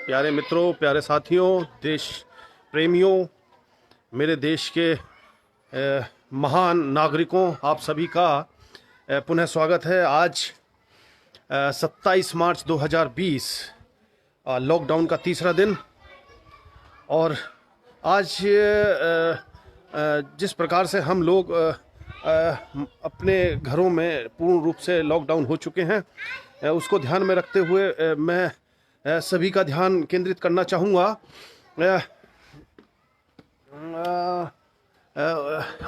प्यारे मित्रों, प्यारे साथियों, देश प्रेमियों, मेरे देश के महान नागरिकों, आप सभी का पुनः स्वागत है। आज 27 मार्च 2020 लॉकडाउन का तीसरा दिन। और आज जिस प्रकार से हम लोग अपने घरों में पूर्ण रूप से लॉकडाउन हो चुके हैं, उसको ध्यान में रखते हुए मैं सभी का ध्यान केंद्रित करना चाहूँगा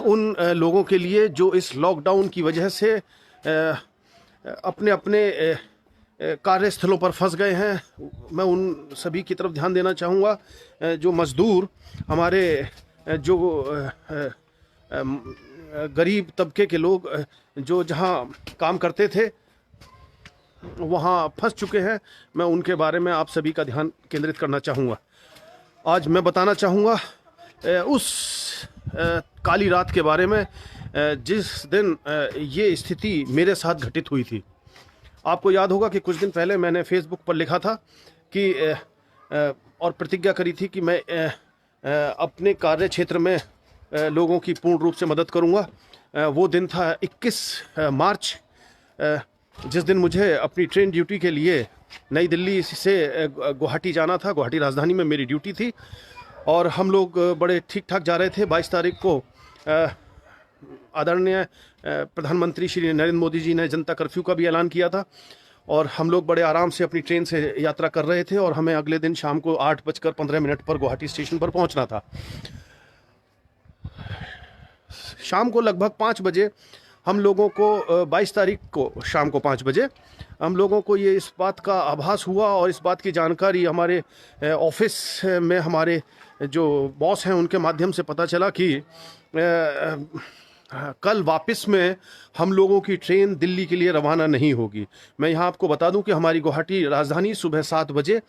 उन लोगों के लिए जो इस लॉकडाउन की वजह से अपने अपने कार्यस्थलों पर फंस गए हैं। मैं उन सभी की तरफ ध्यान देना चाहूँगा जो मज़दूर, हमारे जो गरीब तबके के लोग जो जहाँ काम करते थे वहाँ फंस चुके हैं। मैं उनके बारे में आप सभी का ध्यान केंद्रित करना चाहूँगा। आज मैं बताना चाहूँगा उस काली रात के बारे में जिस दिन ये स्थिति मेरे साथ घटित हुई थी। आपको याद होगा कि कुछ दिन पहले मैंने फेसबुक पर लिखा था कि और प्रतिज्ञा करी थी कि मैं अपने कार्य क्षेत्र में लोगों की पूर्ण रूप से मदद करूँगा। वो दिन था 21 मार्च, जिस दिन मुझे अपनी ट्रेन ड्यूटी के लिए नई दिल्ली से गुवाहाटी जाना था। गुवाहाटी राजधानी में मेरी ड्यूटी थी और हम लोग बड़े ठीक ठाक जा रहे थे। 22 तारीख को आदरणीय प्रधानमंत्री श्री नरेंद्र मोदी जी ने जनता कर्फ्यू का भी ऐलान किया था और हम लोग बड़े आराम से अपनी ट्रेन से यात्रा कर रहे थे और हमें अगले दिन शाम को 8:15 पर गुवाहाटी स्टेशन पर पहुंचना था। शाम को लगभग 5 बजे हम लोगों को 22 तारीख को शाम को 5 बजे हम लोगों को ये इस बात का आभास हुआ और इस बात की जानकारी हमारे ऑफिस में हमारे जो बॉस हैं उनके माध्यम से पता चला कि कल वापस में हम लोगों की ट्रेन दिल्ली के लिए रवाना नहीं होगी। मैं यहाँ आपको बता दूं कि हमारी गुवाहाटी राजधानी सुबह 7 बजे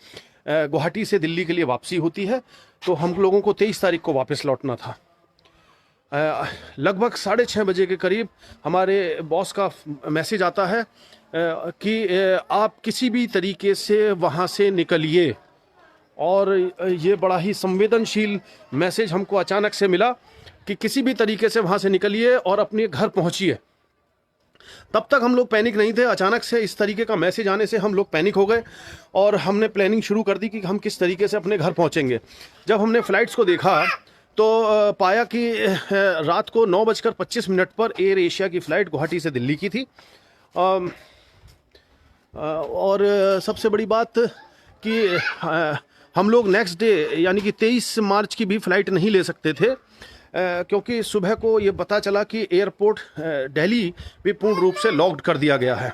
गुवाहाटी से दिल्ली के लिए वापसी होती है, तो हम लोगों को 23 तारीख को वापस लौटना था। लगभग 6:30 बजे के करीब हमारे बॉस का मैसेज आता है कि आप किसी भी तरीके से वहाँ से निकलिए। और ये बड़ा ही संवेदनशील मैसेज हमको अचानक से मिला कि किसी भी तरीके से वहाँ से निकलिए और अपने घर पहुँचिए। तब तक हम लोग पैनिक नहीं थे। अचानक से इस तरीके का मैसेज आने से हम लोग पैनिक हो गए और हमने प्लानिंग शुरू कर दी कि हम किस तरीके से अपने घर पहुँचेंगे। जब हमने फ़्लाइट्स को देखा तो पाया कि रात को 9:25 पर एयर एशिया की फ़्लाइट गुवाहाटी से दिल्ली की थी। और सबसे बड़ी बात कि हम लोग नेक्स्ट डे यानी कि 23 मार्च की भी फ़्लाइट नहीं ले सकते थे, क्योंकि सुबह को ये पता चला कि एयरपोर्ट दिल्ली भी पूर्ण रूप से लॉक्ड कर दिया गया है।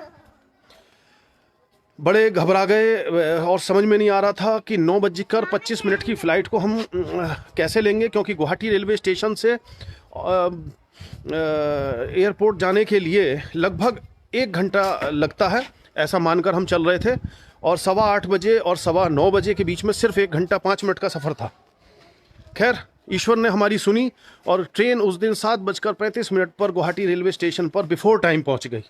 बड़े घबरा गए और समझ में नहीं आ रहा था कि 9:25 की फ़्लाइट को हम कैसे लेंगे, क्योंकि गुवाहाटी रेलवे स्टेशन से एयरपोर्ट जाने के लिए लगभग 1 घंटा लगता है, ऐसा मानकर हम चल रहे थे। और 8:15 बजे और 9:15 बजे के बीच में सिर्फ 1 घंटा 5 मिनट का सफ़र था। खैर, ईश्वर ने हमारी सुनी और ट्रेन उस दिन 7:35 पर गुवाहाटी रेलवे स्टेशन पर बिफोर टाइम पहुंच गई।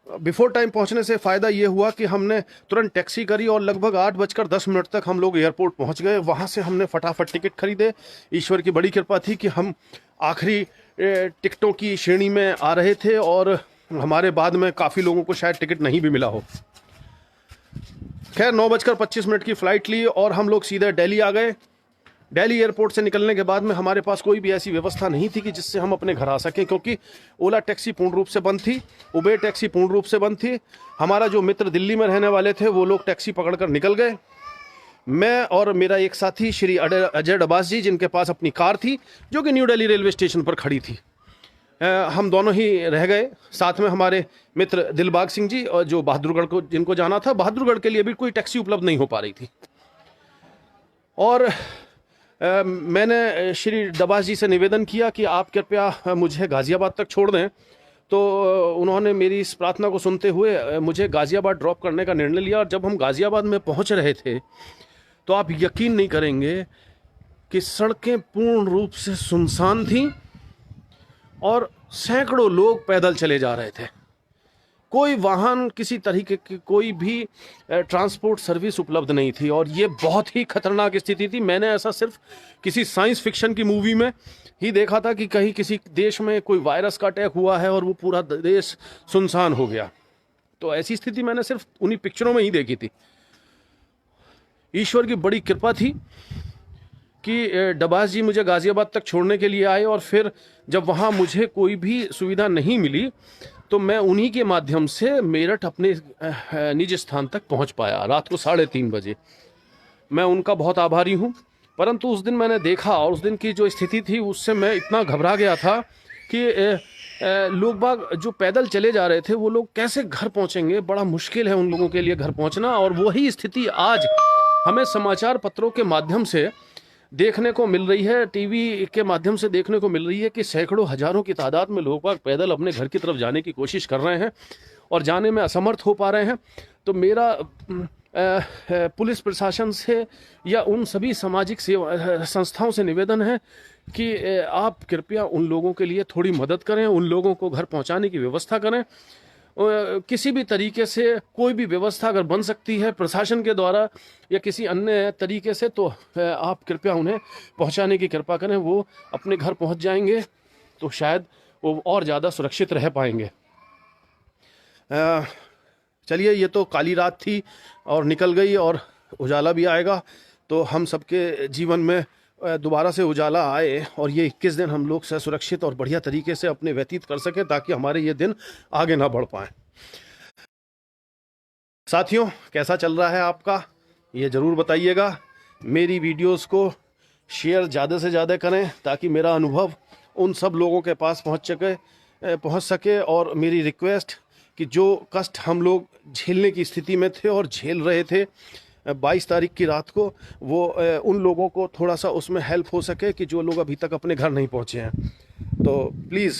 बिफोर टाइम पहुंचने से फ़ायदा ये हुआ कि हमने तुरंत टैक्सी करी और लगभग 8:10 तक हम लोग एयरपोर्ट पहुंच गए। वहां से हमने फटाफट टिकट खरीदे। ईश्वर की बड़ी कृपा थी कि हम आखिरी टिकटों की श्रेणी में आ रहे थे और हमारे बाद में काफ़ी लोगों को शायद टिकट नहीं भी मिला हो। खैर, 9:25 की फ़्लाइट ली और हम लोग सीधे दिल्ली आ गए। दिल्ली एयरपोर्ट से निकलने के बाद में हमारे पास कोई भी ऐसी व्यवस्था नहीं थी कि जिससे हम अपने घर आ सकें, क्योंकि ओला टैक्सी पूर्ण रूप से बंद थी, उबेर टैक्सी पूर्ण रूप से बंद थी। हमारा जो मित्र दिल्ली में रहने वाले थे वो लोग टैक्सी पकड़कर निकल गए। मैं और मेरा एक साथी श्री अजय डबास जी, जिनके पास अपनी कार थी जो कि न्यू दिल्ली रेलवे स्टेशन पर खड़ी थी, हम दोनों ही रह गए। साथ में हमारे मित्र दिलबाग सिंह जी और जो बहादुरगढ़ को जिनको जाना था, बहादुरगढ़ के लिए भी कोई टैक्सी उपलब्ध नहीं हो पा रही थी। और मैंने श्री डबास जी से निवेदन किया कि आप कृपया मुझे गाज़ियाबाद तक छोड़ दें। तो उन्होंने मेरी इस प्रार्थना को सुनते हुए मुझे गाज़ियाबाद ड्रॉप करने का निर्णय लिया। और जब हम गाज़ियाबाद में पहुंच रहे थे तो आप यकीन नहीं करेंगे कि सड़कें पूर्ण रूप से सुनसान थीं और सैकड़ों लोग पैदल चले जा रहे थे। कोई वाहन, किसी तरीके की कोई भी ट्रांसपोर्ट सर्विस उपलब्ध नहीं थी और ये बहुत ही खतरनाक स्थिति थी। मैंने ऐसा सिर्फ किसी साइंस फिक्शन की मूवी में ही देखा था कि कहीं किसी देश में कोई वायरस का अटैक हुआ है और वो पूरा देश सुनसान हो गया। तो ऐसी स्थिति मैंने सिर्फ उन्हीं पिक्चरों में ही देखी थी। ईश्वर की बड़ी कृपा थी कि डबास जी मुझे गाज़ियाबाद तक छोड़ने के लिए आए और फिर जब वहाँ मुझे कोई भी सुविधा नहीं मिली तो मैं उन्हीं के माध्यम से मेरठ अपने निज स्थान तक पहुँच पाया रात को 3:30 बजे। मैं उनका बहुत आभारी हूँ। परंतु उस दिन मैंने देखा और उस दिन की जो स्थिति थी उससे मैं इतना घबरा गया था कि लोग बाग जो पैदल चले जा रहे थे वो लोग कैसे घर पहुँचेंगे। बड़ा मुश्किल है उन लोगों के लिए घर पहुँचना। और वही स्थिति आज हमें समाचार पत्रों के माध्यम से देखने को मिल रही है, टीवी के माध्यम से देखने को मिल रही है कि सैकड़ों हजारों की तादाद में लोग बाग पैदल अपने घर की तरफ जाने की कोशिश कर रहे हैं और जाने में असमर्थ हो पा रहे हैं। तो मेरा पुलिस प्रशासन से या उन सभी सामाजिक सेवा संस्थाओं से निवेदन है कि आप कृपया उन लोगों के लिए थोड़ी मदद करें, उन लोगों को घर पहुंचाने की व्यवस्था करें। किसी भी तरीके से कोई भी व्यवस्था अगर बन सकती है प्रशासन के द्वारा या किसी अन्य तरीके से तो आप कृपया उन्हें पहुंचाने की कृपा करें। वो अपने घर पहुंच जाएंगे तो शायद वो और ज़्यादा सुरक्षित रह पाएंगे। चलिए, ये तो काली रात थी और निकल गई और उजाला भी आएगा। तो हम सबके जीवन में दोबारा से उजाला आए और ये 21 दिन हम लोग सुरक्षित और बढ़िया तरीके से अपने व्यतीत कर सकें ताकि हमारे ये दिन आगे ना बढ़ पाएं। साथियों, कैसा चल रहा है आपका, ये ज़रूर बताइएगा। मेरी वीडियोस को शेयर ज़्यादा से ज़्यादा करें ताकि मेरा अनुभव उन सब लोगों के पास पहुंच सके। और मेरी रिक्वेस्ट कि जो कष्ट हम लोग झेलने की स्थिति में थे और झेल रहे थे 22 तारीख की रात को, वो उन लोगों को थोड़ा सा उसमें हेल्प हो सके कि जो लोग अभी तक अपने घर नहीं पहुंचे हैं। तो प्लीज़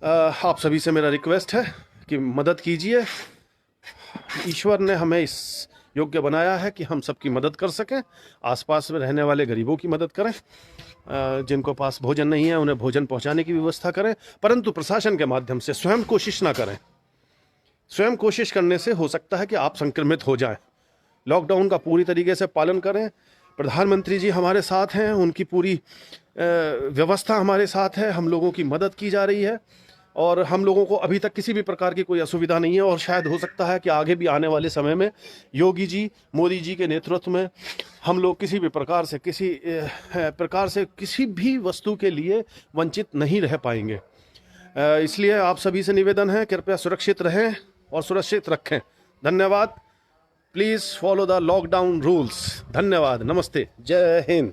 आप सभी से मेरा रिक्वेस्ट है कि मदद कीजिए। ईश्वर ने हमें इस योग्य बनाया है कि हम सबकी मदद कर सकें। आसपास में रहने वाले गरीबों की मदद करें, जिनको पास भोजन नहीं है उन्हें भोजन पहुंचाने की व्यवस्था करें। परंतु प्रशासन के माध्यम से स्वयं कोशिश ना करें। स्वयं कोशिश करने से हो सकता है कि आप संक्रमित हो जाएं। लॉकडाउन का पूरी तरीके से पालन करें। प्रधानमंत्री जी हमारे साथ हैं, उनकी पूरी व्यवस्था हमारे साथ है, हम लोगों की मदद की जा रही है और हम लोगों को अभी तक किसी भी प्रकार की कोई असुविधा नहीं है। और शायद हो सकता है कि आगे भी आने वाले समय में योगी जी, मोदी जी के नेतृत्व में हम लोग किसी भी प्रकार से किसी भी वस्तु के लिए वंचित नहीं रह पाएंगे। इसलिए आप सभी से निवेदन है, कृपया सुरक्षित रहें और सुरक्षित रखें। धन्यवाद। Please follow the lockdown rules. धन्यवाद। नमस्ते। जय हिंद।